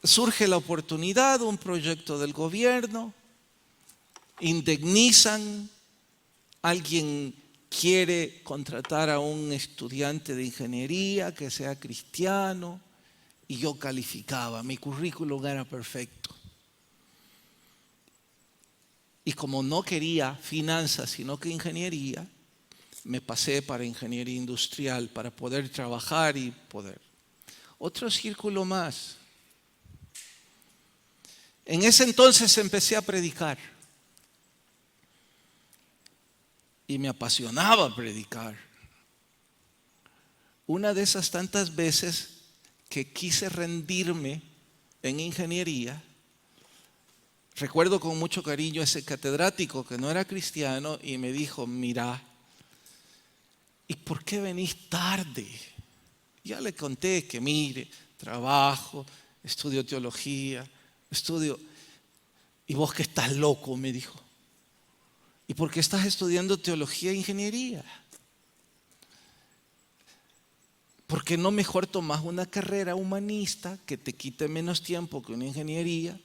surge la oportunidad, un proyecto del gobierno, indemnizan, alguien quiere contratar a un estudiante de ingeniería que sea cristiano y yo calificaba, mi currículum era perfecto. Y como no quería finanzas, sino que ingeniería, me pasé para ingeniería industrial para poder trabajar y poder. Otro círculo más. En ese entonces empecé a predicar. Y me apasionaba predicar. Una de esas tantas veces que quise rendirme en ingeniería, recuerdo con mucho cariño a ese catedrático que no era cristiano y me dijo, mira, ¿y por qué venís tarde? Ya le conté que mire, trabajo, estudio teología, y vos que estás loco, me dijo. ¿Y por qué estás estudiando teología e ingeniería? ¿Por qué no mejor tomas una carrera humanista que te quite menos tiempo que una ingeniería?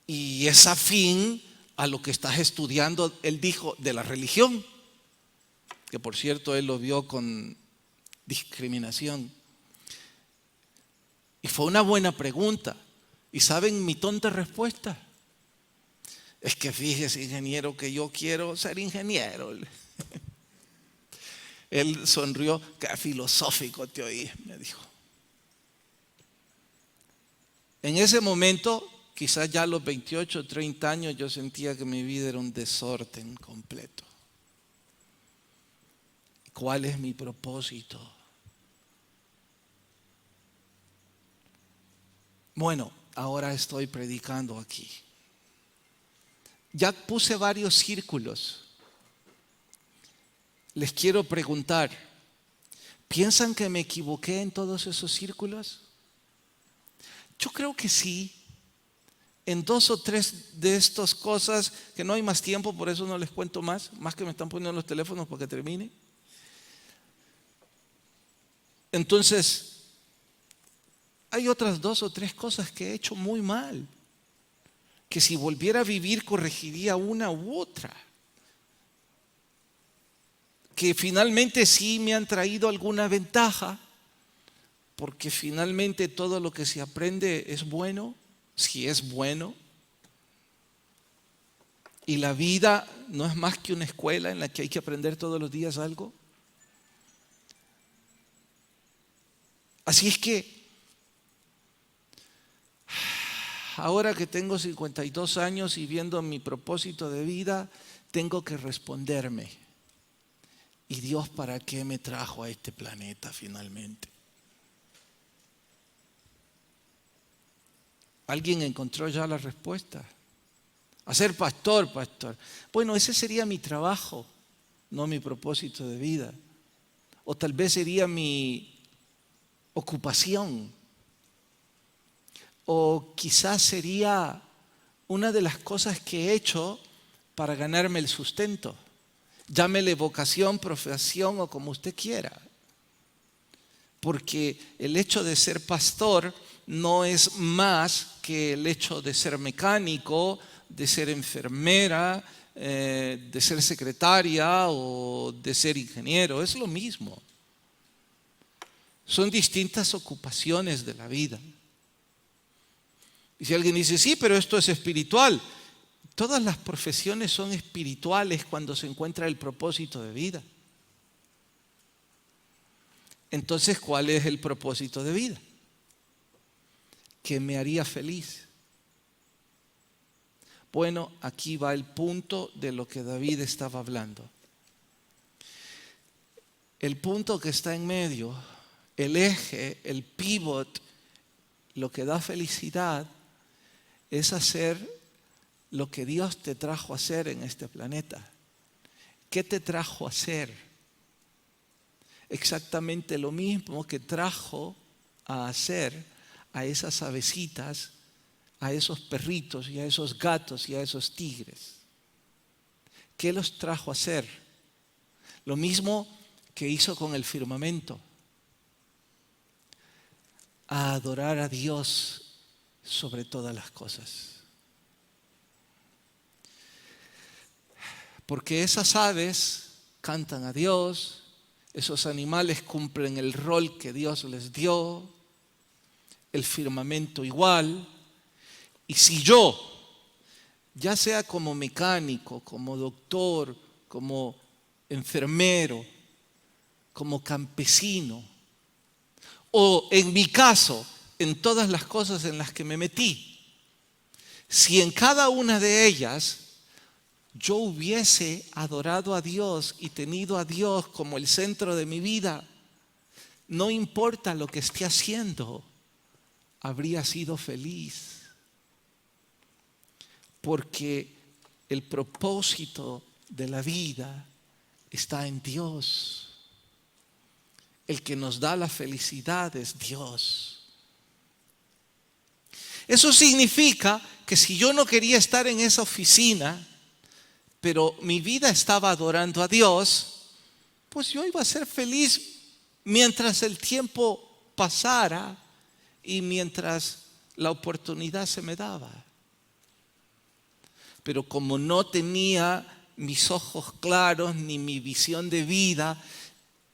Y es afín a lo que estás estudiando, él dijo, de la religión, que por cierto él lo vio con discriminación. Y fue una buena pregunta. ¿Y saben mi tonta respuesta? Es que fíjese, ingeniero, que yo quiero ser ingeniero. Él sonrió, qué filosófico te oí, me dijo. En ese momento, quizás ya a los 28, 30 años, yo sentía que mi vida era un desorden completo. ¿Cuál es mi propósito? Bueno, ahora estoy predicando aquí. Ya puse varios círculos. Les quiero preguntar, ¿piensan que me equivoqué en todos esos círculos? Yo creo que sí. En 2 o 3 de estas cosas, que no hay más tiempo, por eso no les cuento más que me están poniendo los teléfonos para que termine. Entonces, hay otras 2 o 3 cosas que he hecho muy mal, que si volviera a vivir corregiría una u otra, que finalmente sí me han traído alguna ventaja, porque finalmente todo lo que se aprende es bueno, si es bueno. Y la vida no es más que una escuela en la que hay que aprender todos los días algo. Así es que ahora que tengo 52 años y viendo mi propósito de vida, tengo que responderme. ¿Y Dios para qué me trajo a este planeta finalmente? Alguien encontró ya la respuesta. A ser pastor, pastor. Bueno, ese sería mi trabajo, no mi propósito de vida. O tal vez sería mi ocupación. O quizás sería una de las cosas que he hecho para ganarme el sustento. Llámele vocación, profesión o como usted quiera. Porque el hecho de ser pastor no es más que el hecho de ser mecánico, de ser enfermera, de ser secretaria o de ser ingeniero. Es lo mismo. Son distintas ocupaciones de la vida. Y si alguien dice, sí, pero esto es espiritual. Todas las profesiones son espirituales cuando se encuentra el propósito de vida. Entonces, ¿cuál es el propósito de vida? ¿Qué me haría feliz? Bueno, aquí va el punto de lo que David estaba hablando. El punto que está en medio, el eje, el pivot, lo que da felicidad es hacer lo que Dios te trajo a hacer en este planeta. ¿Qué te trajo a hacer? Exactamente lo mismo que trajo a hacer a esas avecitas, a esos perritos y a esos gatos y a esos tigres. ¿Qué los trajo a hacer? Lo mismo que hizo con el firmamento. A adorar a Dios sobre todas las cosas. Porque esas aves cantan a Dios, esos animales cumplen el rol que Dios les dio, el firmamento igual. Y si yo, ya sea como mecánico, como doctor, como enfermero, como campesino, o en mi caso, en todas las cosas en las que me metí, si en cada una de ellas yo hubiese adorado a Dios y tenido a Dios como el centro de mi vida, no importa lo que esté haciendo, habría sido feliz. Porque el propósito de la vida está en Dios. El que nos da la felicidad es Dios. Eso significa que si yo no quería estar en esa oficina, pero mi vida estaba adorando a Dios, pues yo iba a ser feliz mientras el tiempo pasara y mientras la oportunidad se me daba. Pero como no tenía mis ojos claros, ni mi visión de vida,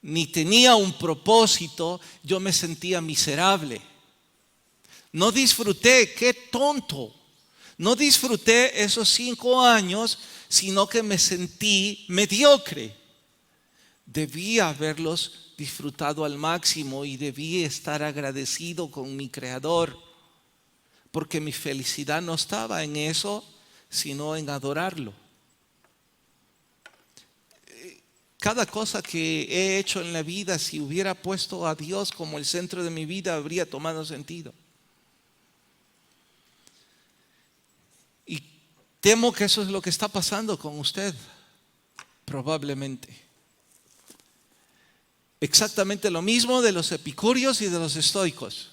ni tenía un propósito, yo me sentía miserable. No disfruté, qué tonto. No disfruté esos 5 años, sino que me sentí mediocre. Debí haberlos disfrutado al máximo y debí estar agradecido con mi Creador, porque mi felicidad no estaba en eso, sino en adorarlo. Cada cosa que he hecho en la vida, si hubiera puesto a Dios como el centro de mi vida, habría tomado sentido. Y temo que eso es lo que está pasando con usted, probablemente. Exactamente lo mismo de los epicúreos y de los estoicos.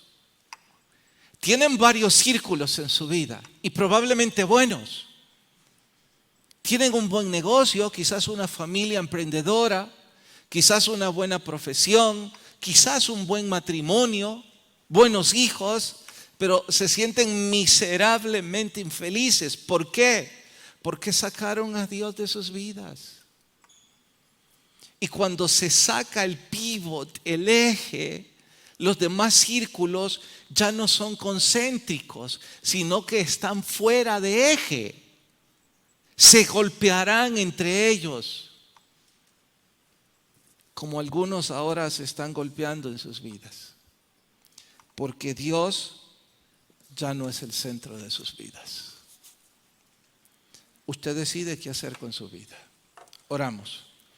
Tienen varios círculos en su vida y probablemente buenos. Tienen un buen negocio, quizás una familia emprendedora, quizás una buena profesión, quizás un buen matrimonio, buenos hijos, pero se sienten miserablemente infelices. ¿Por qué? Porque sacaron a Dios de sus vidas. Y cuando se saca el pivot, el eje, los demás círculos ya no son concéntricos, sino que están fuera de eje. Se golpearán entre ellos, como algunos ahora se están golpeando en sus vidas, porque Dios ya no es el centro de sus vidas. Usted decide qué hacer con su vida. Oramos.